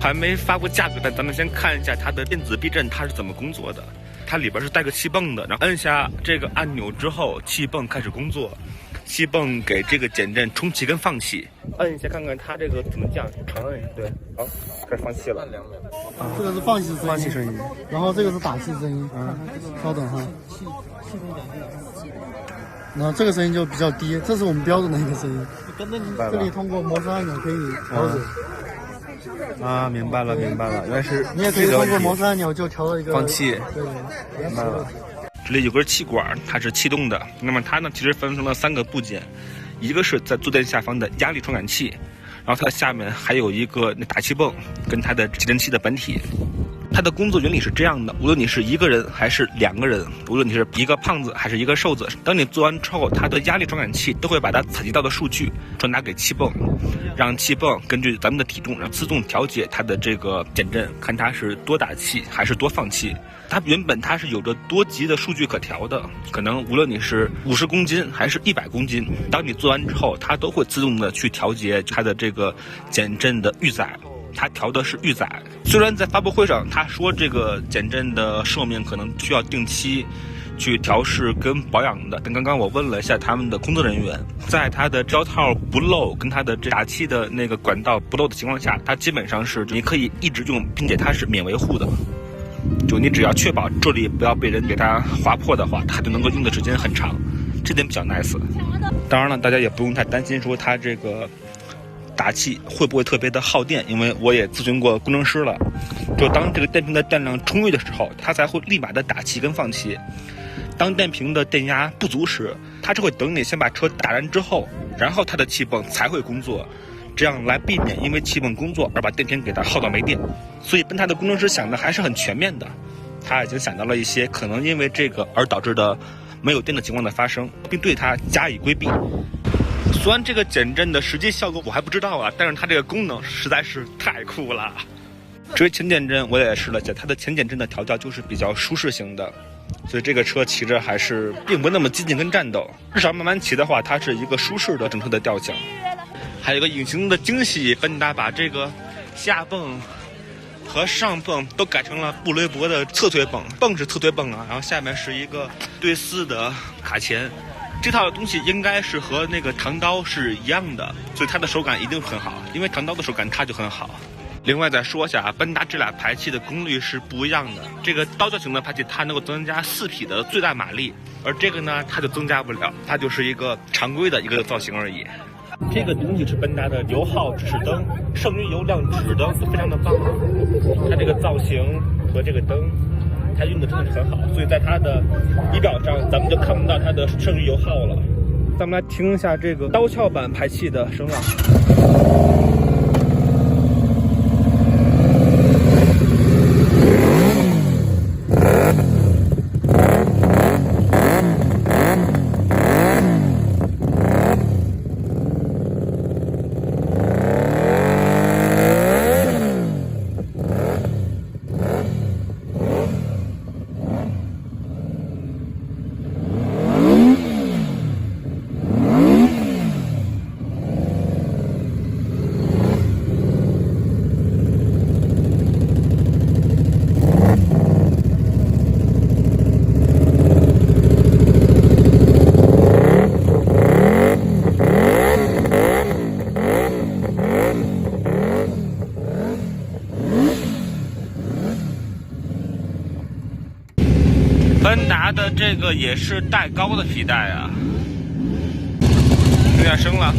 还没发布价格，但咱们先看一下它的电子避震它是怎么工作的。它里边是带个气泵的，然后按下这个按钮之后，气泵开始工作。气泵给这个减震充气跟放气，按一下看看它这个怎么降，长按一下，对，好，开始放气了。这个是放气声音，然后这个是打气声音。稍等哈。然后这个声音就比较低，这是我们标准的一个声音。这里通过摩斯按钮可以调整。啊，明白了，原来是你也可以通过摩斯按钮就调到一个放气。对，明白了。这里有根气管，它是气动的。那么它呢，其实分成了3个部件，一个是在坐垫下方的压力传感器，然后它下面还有一个打气泵跟它的节震器的本体。它的工作原理是这样的，无论你是一个人还是2个人，无论你是一个胖子还是一个瘦子，当你做完之后，它的压力传感器都会把它采集到的数据传达给气泵，让气泵根据咱们的体重，然后自动调节它的这个减震，看它是多打气还是多放气。它原本它是有着多级的数据可调的，可能无论你是50公斤还是100公斤，当你做完之后，它都会自动的去调节它的这个减震的预载。它调的是预载，虽然在发布会上他说这个减震的寿命可能需要定期去调试跟保养的，但刚刚我问了一下他们的工作人员，在它的胶套不漏跟它的这打气的那个管道不漏的情况下，它基本上是你可以一直用，并且它是免维护的。就你只要确保这里不要被人给它划破的话，它就能够用的时间很长，这点比较 nice。当然了，大家也不用太担心说它这个打气会不会特别的耗电，因为我也咨询过工程师了，就当这个电瓶的电量充裕的时候，它才会立马的打气跟放气。当电瓶的电压不足时，它是会等你先把车打燃之后，然后它的气泵才会工作，这样来避免因为气泵工作而把电瓶给它耗到没电。所以奔达的工程师想的还是很全面的，他已经想到了一些可能因为这个而导致的没有电的情况的发生，并对它加以规避。虽然这个减震的实际效果我还不知道啊，但是它这个功能实在是太酷了。至于前减震我也试了一下，它的前减震的调教就是比较舒适型的，所以这个车骑着还是并不那么激进跟战斗，至少慢慢骑的话，它是一个舒适的整车的调性。还有一个隐形的惊喜，奔达把这个下泵和上泵都改成了布雷博的侧推泵，泵是侧推泵啊，然后下面是一个对4的卡钳。这套东西应该是和那个长刀是一样的，所以它的手感一定很好，因为长刀的手感它就很好。另外再说一下，奔达这俩排气的功率是不一样的，这个刀鞘型的排气它能够增加4匹的最大马力，而这个呢它就增加不了，它就是一个常规的一个造型而已。这个东西是奔达的油耗指示灯，剩余油量指灯非常的棒，它这个造型和这个灯它用的真的是很好，所以在它的仪表上咱们就看不到它的剩余油耗了。咱们来听一下这个刀鞘版排气的声浪。奔达的这个也是带高的皮带啊，听见声了。